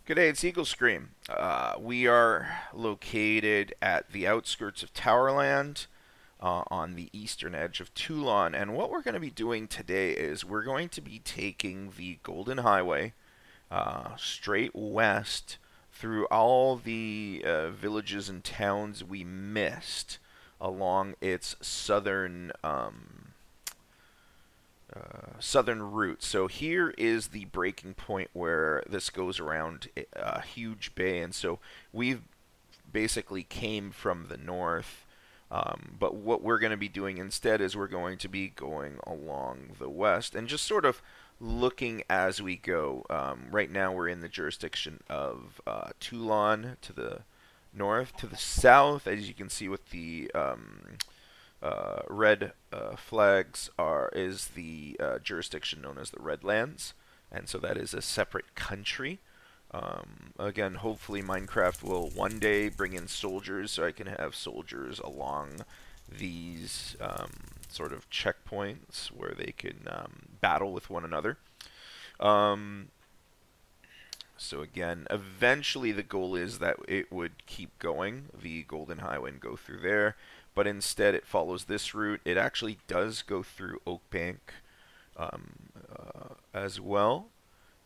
Good day, it's Eagle Scream. We are located at the outskirts of Towerland on the eastern edge of Teulon. And what we're going to be doing today is we're going to be taking the Golden Highway straight west through all the villages and towns we missed along its southern route. So here is the breaking point where this goes around a huge bay, and so we've basically came from the north. But what we're going to be doing instead is we're going to be going along the west and just sort of looking as we go. Right now we're in the jurisdiction of Toulon to the north. To the south, as you can see with the red flags is the jurisdiction known as the Redlands, and so that is a separate country. Again, hopefully Minecraft will one day bring in soldiers, so I can have soldiers along these sort of checkpoints where they can battle with one another. Um, so again, eventually the goal is that it would keep going, the Golden Highway, and go through there. But instead, it follows this route. It actually does go through Oak Bank as well.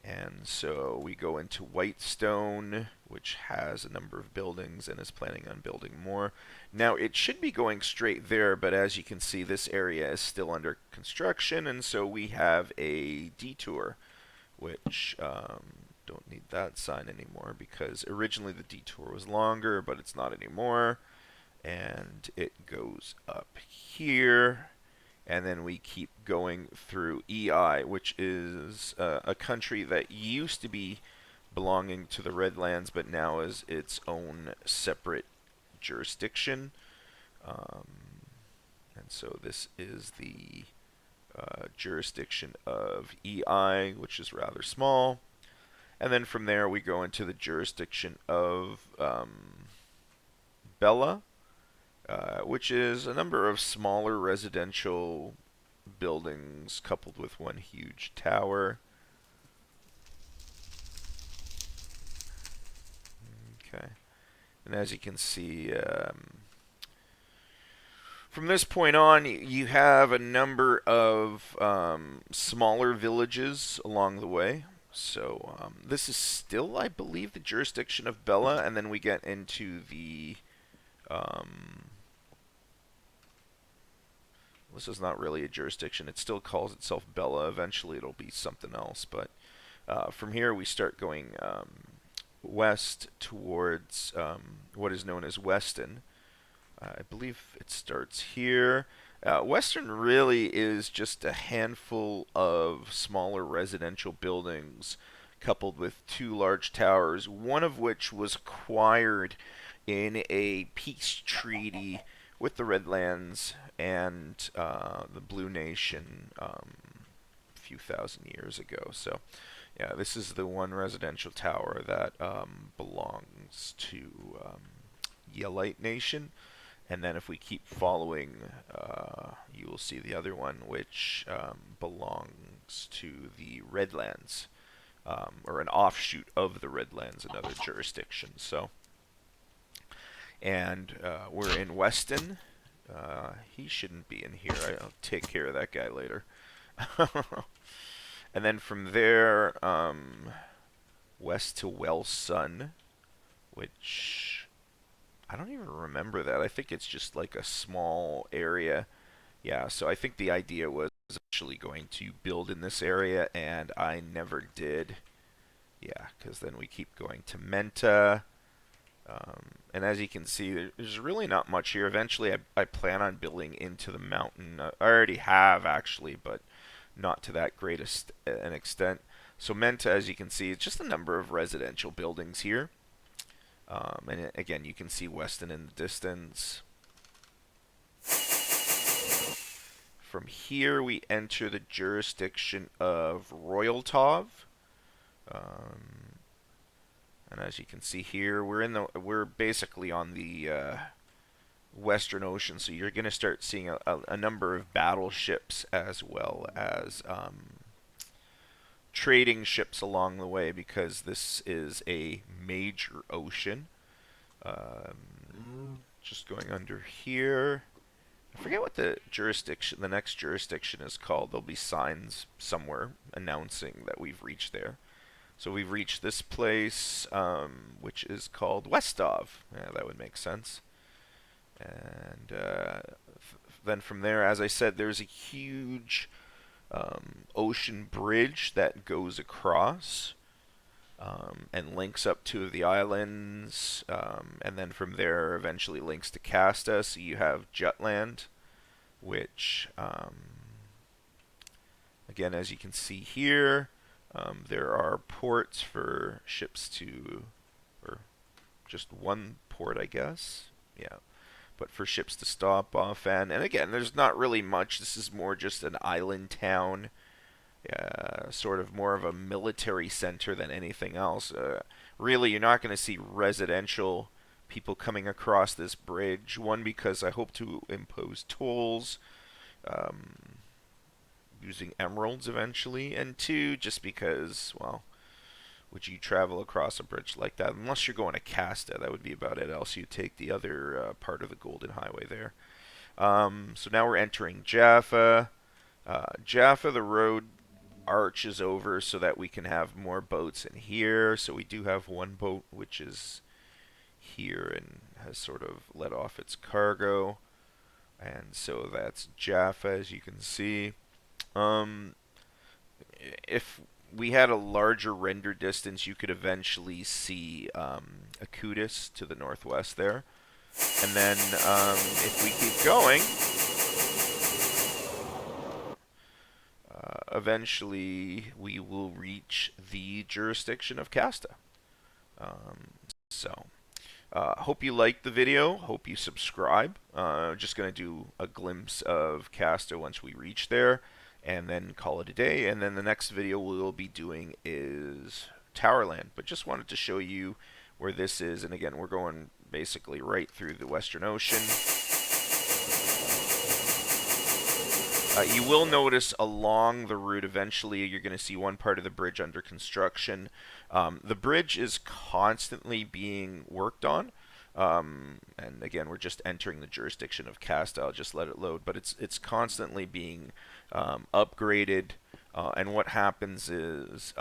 And so we go into Whitestone, which has a number of buildings and is planning on building more. Now, it should be going straight there, but as you can see, this area is still under construction, and so we have a detour, which don't need that sign anymore because originally the detour was longer, but it's not anymore. And it goes up here, and then we keep going through EI, which is a country that used to be belonging to the Redlands, but now is its own separate jurisdiction. Um, and so this is the jurisdiction of EI, which is rather small. And then from there we go into the jurisdiction of Bella, which is a number of smaller residential buildings coupled with one huge tower. Okay, and as you can see, from this point on, you have a number of smaller villages along the way. So this is still, I believe, the jurisdiction of Bella, and then we get into the this is not really a jurisdiction. It still calls itself Bella. Eventually, it'll be something else. But from here, we start going west towards what is known as Weston. I believe it starts here. Western really is just a handful of smaller residential buildings coupled with two large towers, one of which was acquired in a peace treaty with the Redlands and the Blue Nation a few thousand years ago. So, yeah, this is the one residential tower that belongs to Yelite Nation. And then if we keep following, you will see the other one, which belongs to the Redlands, or an offshoot of the Redlands, another jurisdiction. So, and we're in Weston. He shouldn't be in here. I'll take care of that guy later. And then from there, west to Wellsun, which I don't even remember that. I think it's just like a small area. Yeah, so I think the idea was actually going to build in this area, and I never did. Yeah, because then we keep going to Menta. And as you can see, there's really not much here. Eventually, I plan on building into the mountain. I already have, actually, but not to that great an extent. So Menta, as you can see, it's just a number of residential buildings here. And again, you can see Weston in the distance. From here, we enter the jurisdiction of Royaltov. Um, and as you can see here, we're basically on the Western Ocean, so you're going to start seeing a number of battleships as well as trading ships along the way because this is a major ocean. Just going under here. I forget what the next jurisdiction is called. There'll be signs somewhere announcing that we've reached there. So we've reached this place, which is called Westov. Yeah, that would make sense. And then from there, as I said, there's a huge ocean bridge that goes across and links up two of the islands, and then from there eventually links to Kasta. So you have Jutland, which, again, as you can see here, there are ports for ships to, or just one port, I guess. Yeah. But for ships to stop off, and again, there's not really much. This is more just an island town, sort of more of a military center than anything else. Really, you're not going to see residential people coming across this bridge. One, because I hope to impose tolls using emeralds eventually, and two, just because, well, would you travel across a bridge like that? Unless you're going to Kasta, that would be about it. Else you take the other part of the Golden Highway there. So now we're entering Jaffa. Jaffa, the road arches over so that we can have more boats in here. So we do have one boat which is here and has sort of let off its cargo. And so that's Jaffa, as you can see. If we had a larger render distance, you could eventually see Akutis to the northwest there. And then if we keep going, eventually we will reach the jurisdiction of Kasta. Hope you liked the video. Hope you subscribe. Just going to do a glimpse of Kasta once we reach there, and then call it a day. And then the next video we'll be doing is Towerland. But just wanted to show you where this is. And again, we're going basically right through the Western Ocean. You will notice along the route eventually you're going to see one part of the bridge under construction. The bridge is constantly being worked on. And again, we're just entering the jurisdiction of Kasta. I'll just let it load. But it's constantly being upgraded. And what happens is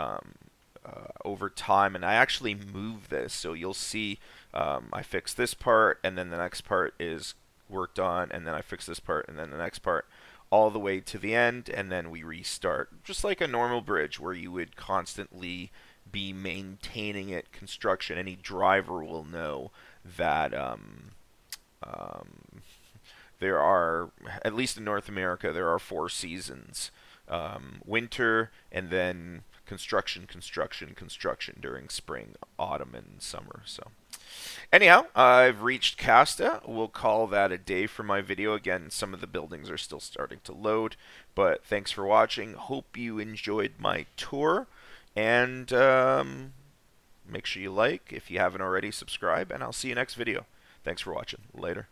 over time, and I actually move this. So you'll see I fix this part, and then the next part is worked on, and then I fix this part, and then the next part, all the way to the end, and then we restart. Just like a normal bridge where you would constantly be maintaining it, construction. Any driver will know that there are, at least in North America, there are 4 seasons. Winter, and then construction during spring, autumn, and summer. So anyhow, I've reached Kasta. We'll call that a day for my video. Again, some of the buildings are still starting to load, but thanks for watching. Hope you enjoyed my tour, and make sure you like. If you haven't already, subscribe, and I'll see you next video. Thanks for watching. Later.